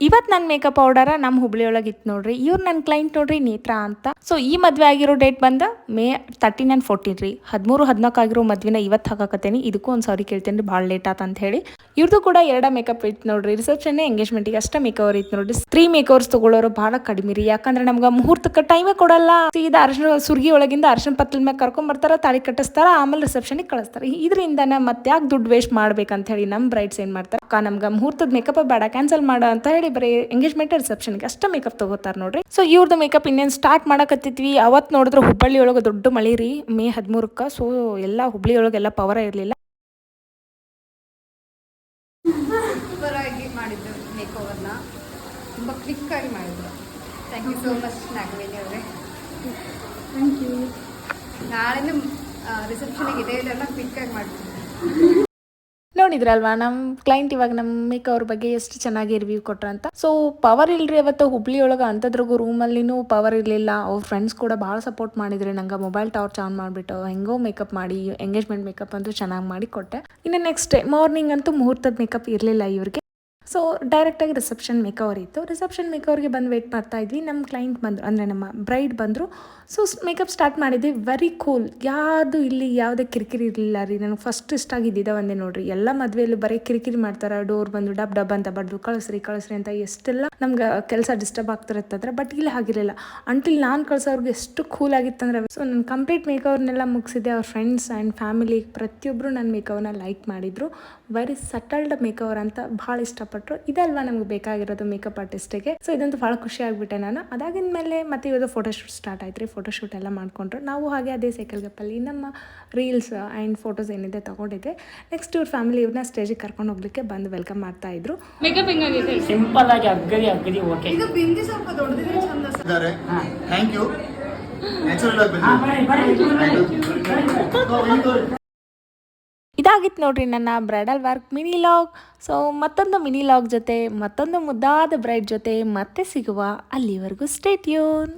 ಇವತ್ತು ನನ್ನ makeup powder ನಮ್ಮ ಹುಬ್ಳಿಯೊಳಗೆ ಇತ್ತು ನೋಡ್ರಿ. ಇವ್ರು ನನ್ನ ಕ್ಲೈಂಟ್ ನೋಡ್ರಿ ನೇತ್ರಾ ಅಂತ. ಸೊ ಈ ಮದುವೆ ಆಗಿರೋ ಡೇಟ್ ಬಂದ ಮೇ 13 and 14 ರೀ. 13-14 ಆಗಿರೋ ಮದ್ವಿನ ಇವತ್ತು ಹಾಕಾಕತ್ತೇನಿ. ಇದಕ್ಕೂ ಒಂದು ಸಾರಿ ಕೇಳ್ತೇನೆ ರೀ, ಭಾಳ ಲೇಟ್ ಆತ ಅಂತ ಹೇಳಿ. ಇವ್ರದ್ದು ಕೂಡ 2 ಮೇಕಪ್ ಇತ್ತು ನೋಡ್ರಿ. ರಿಸೆಪ್ಷನ್ ಎಂಗೇಜ್ಮೆಂಟಿಗೆ ಅಷ್ಟೇ ಮೇಕವರ್ ಇತ್ತು ನೋಡ್ರಿ. 3 ಮೇಕವರ್ಸ್ ತಗೊಳ್ಳೋರು ಭಾಳ ಕಡಿಮೆ ರೀ. ಯಾಕಂದ್ರೆ ನಮ್ಗೆ ಮುಹೂರ್ತಕ್ಕೆ ಟೈಮೇ ಕೊಡಲ್ಲ. ಸೀದಾ ಅರ್ಶಿನ ಸುರ್ಗಿ ಒಳಗಿಂದ ಅರ್ಶಿನ ಪತ್ತಲ ಮ್ಯಾಗ ಕರ್ಕೊಂಬರ್ತಾರ, ತಾಳಿ ಕಟ್ಟಿಸ್ತಾರ, ಆಮೇಲೆ ರಿಸೆಪ್ಷನಿಗೆ ಕಳಿಸ್ತಾರೆ. ಇದರಿಂದನೇ ಮತ್ತೆ ಯಾಕೆ ದುಡ್ಡು ವೇಸ್ಟ್ ಮಾಡ್ಬೇಕಂತ ಹೇಳಿ ನಮ್ಮ ಬ್ರೈಡ್ಸ್ ಏನು ಮಾಡ್ತಾರೆ, ನಮ್ಗೆ ಮುಹೂರ್ತದ ಮೇಕಪ್ ಬೇಡ, ಕ್ಯಾನ್ಸಲ್ ಮಾಡ ಅಂತ ಹೇಳಿ ಬರೀ ಎಂಗೇಜ್ಮೆಂಟ್ ರಿಸೆಪ್ಷನ್ಗೆ ಅಷ್ಟೇ ಮೇಕಪ್ ತಗೋತಾರೆ ನೋಡ್ರಿ. ಸೊ ಇವ್ರದ್ದು ಮೇಕಪ್ ಇನ್ನೇನು ಸ್ಟಾರ್ಟ್ ಮಾಡಕತ್ತಿದ್ವಿ. ಅವತ್ತು ನೋಡಿದ್ರೆ ಹುಬ್ಬಳ್ಳಿ ಒಳಗೆ ದೊಡ್ಡ ಮಳೆ ರೀ, ಮೇ 13ಕ್ಕೆ. ಸೊ ಎಲ್ಲ ಹುಬ್ಬಳ್ಳಿ ಒಳಗೆಲ್ಲ ಪವರ ಇರಲಿಲ್ಲ. ಸೂಪರಾಗಿ ಮಾಡಿದ್ರು ಮೇಕೋವರ್ನ, ತುಂಬ ಕ್ವಿಕ್ಕಾಗಿ ಮಾಡಿದ್ರು. Thank you so much Nagaveni ಅವರೇ. Thank you. ನಾಳೆನೂ ರಿಸೆಪ್ಷನಿಗೆ ಇದೇ ಇಲ್ಲ, ಕ್ವಿಕ್ಕಾಗಿ ಮಾಡಿದ್ರು. ನೋಡಿದ್ರಲ್ವಾ ನಮ್ಮ ಕ್ಲೈಂಟ್ ಇವಾಗ ನಮ್ಮ ಮೇಕವ್ರ ಬಗ್ಗೆ ಎಷ್ಟು ಚೆನ್ನಾಗಿ ರಿವ್ಯೂ ಕೊಟ್ರು ಅಂತ. ಸೊ ಪವರ್ ಇಲ್ರಿ ಅವತ್ತು ಹುಬ್ಳಿ ಒಳಗೆ ಅಂಥದ್ರಿಗೂ ರೂಮಲ್ಲಿನೂ ಪವರ್ ಇರಲಿಲ್ಲ. ಅವ್ರ ಫ್ರೆಂಡ್ಸ್ ಕೂಡ ಭಾಳ ಸಪೋರ್ಟ್ ಮಾಡಿದ್ರಿ ನಂಗೆ. ಮೊಬೈಲ್ ಟಾರ್ಚ್ ಆನ್ ಮಾಡಿಬಿಟ್ಟು ಹೆಂಗೋ ಮೇಕಪ್ ಮಾಡಿ ಎಂಗೇಜ್ಮೆಂಟ್ ಮೇಕಪ್ ಅಂತೂ ಚೆನ್ನಾಗಿ ಮಾಡಿ ಕೊಟ್ಟೆ. ಇನ್ನು ನೆಕ್ಸ್ಟ್ ಡೇ ಮಾರ್ನಿಂಗ್ ಅಂತೂ ಮುಹೂರ್ತದ ಮೇಕಪ್ ಇರಲಿಲ್ಲ ಇವ್ರಿಗೆ. ಸೊ ಡೈರೆಕ್ಟಾಗಿ ರಿಸೆಪ್ಷನ್ ಮೇಕವರ್ ಇತ್ತು. ರಿಸೆಪ್ಷನ್ ಮೇಕವರ್ಗೆ ಬಂದು ವೆಯ್ಟ್ ಮಾಡ್ತಾ ಇದ್ವಿ. ನಮ್ಮ ಕ್ಲೈಂಟ್ ಬಂದರು, ಅಂದರೆ ನಮ್ಮ ಬ್ರೈಡ್ ಬಂದರು. ಸೊ ಮೇಕಪ್ ಸ್ಟಾರ್ಟ್ ಮಾಡಿದ್ವಿ. Very cool. ಯಾವುದು ಇಲ್ಲಿ ಯಾವುದೇ ಕಿರಿಕಿರಿ ಇರಲಿಲ್ಲ ರೀ. ನನಗೆ ಫಸ್ಟ್ ಇಷ್ಟ ಆಗಿದ್ದಿದ್ದ ಒಂದೇ ನೋಡ್ರಿ. ಎಲ್ಲ ಮದುವೆಯಲ್ಲಿ ಬರೀ ಕಿರಿಕಿರಿ ಮಾಡ್ತಾರೆ. ಡೋರ್ ಬಂದು ಡಬ್ ಡಬ್ ಅಂತ ಬಡ್ದು ಕಳಿಸ್ರಿ ಅಂತ ಎಷ್ಟೆಲ್ಲ ನಮ್ಗೆ ಕೆಲಸ ಡಿಸ್ಟರ್ಬ್ ಆಗ್ತಿರತ್ತಂದ್ರೆ, ಬಟ್ ಇಲ್ಲಿ ಆಗಿರಲಿಲ್ಲ. ಅಂಟಿಲ್ ನಾನು ಕಳ್ಸೋರ್ಗೆ ಎಷ್ಟು ಕೂಲ್ ಆಗಿತ್ತಂದ್ರೆ. ಸೊ ನಾನು ಕಂಪ್ಲೀಟ್ ಮೇಕವ್ರನ್ನೆಲ್ಲ ಮುಗಿಸಿದ್ದೆ. ಅವ್ರ ಫ್ರೆಂಡ್ಸ್ ಆ್ಯಂಡ್ ಫ್ಯಾಮಿಲಿ ಪ್ರತಿಯೊಬ್ಬರು ನನ್ನ ಮೇಕವ್ರನ್ನ ಲೈಕ್ ಮಾಡಿದರು. ವೆರಿ ಸಟಲ್ಡ್ ಮೇಕವರ್ ಅಂತ ಭಾಳ ಇಷ್ಟಪಟ್ಟರು. ಇದಲ್ವಾ ನಮ್ಗೆ ಬೇಕಾಗಿರೋದು ಮೇಕಪ್ ಆರ್ಟಿಸ್ಟಿಗೆ. ಸೊ ಇದಂತೂ ಭಾಳ ಖುಷಿ ಆಗಿಬಿಟ್ಟೆ ನಾನು. ಅದಾಗಿನ ಮೇಲೆ ಮತ್ತೆ ಇವತ್ತು ಫೋಟೋಶೂಟ್ ಸ್ಟಾರ್ಟ್ ಆಯ್ತು ರೀ. ಫೋಟೋಶೂಟ್ ಎಲ್ಲ ಮಾಡ್ಕೊಂಡ್ರು. ನಾವು ಹಾಗೆ ಅದೇ ಸೈಕಲ್ ಗಪ್ಪಲ್ಲಿ ನಮ್ಮ ರೀಲ್ಸ್ ಆ್ಯಂಡ್ ಫೋಟೋಸ್ ಏನಿದೆ ತೊಗೊಂಡಿದ್ದೆ. ನೆಕ್ಸ್ಟ್ ಇವ್ರ ಫ್ಯಾಮಿಲಿ ಇವ್ರನ್ನ ಸ್ಟೇಜಿಗೆ ಕರ್ಕೊಂಡು ಹೋಗ್ಲಿಕ್ಕೆ ಬಂದು ವೆಲ್ಕಮ್ ಮಾಡ್ತಾ ಇದ್ರು. ಮೇಕಪ್ ಹೆಂಗಾಗಿದೆ? ಸಿಂಪಲ್ ಆಗಿ ಅಗ್ಗದಿ ಓಕೆ. ಇದು ಬಿಂದಿ ಸ್ವಲ್ಪ ದೊಡ್ಡದಿದೆ, ಚಂದ ಇದ್ದಾರೆ. Thank you. ನ್ಯಾಚುರಲ್ ಆಗಿ ಇದಾಗಿತ್ತು ನೋಡ್ರಿ ನನ್ನ bridal work mini log. So ಮತ್ತೊಂದು ಮಿನಿ ಲಾಗ್ ಜೊತೆ, ಮತ್ತೊಂದು ಮುದ್ದಾದ ಬ್ರೈಡ್ ಜೊತೆ ಮತ್ತೆ ಸಿಗುವ. ಅಲ್ಲಿವರೆಗೂ ಸ್ಟೇ ಟ್ಯೂನ್.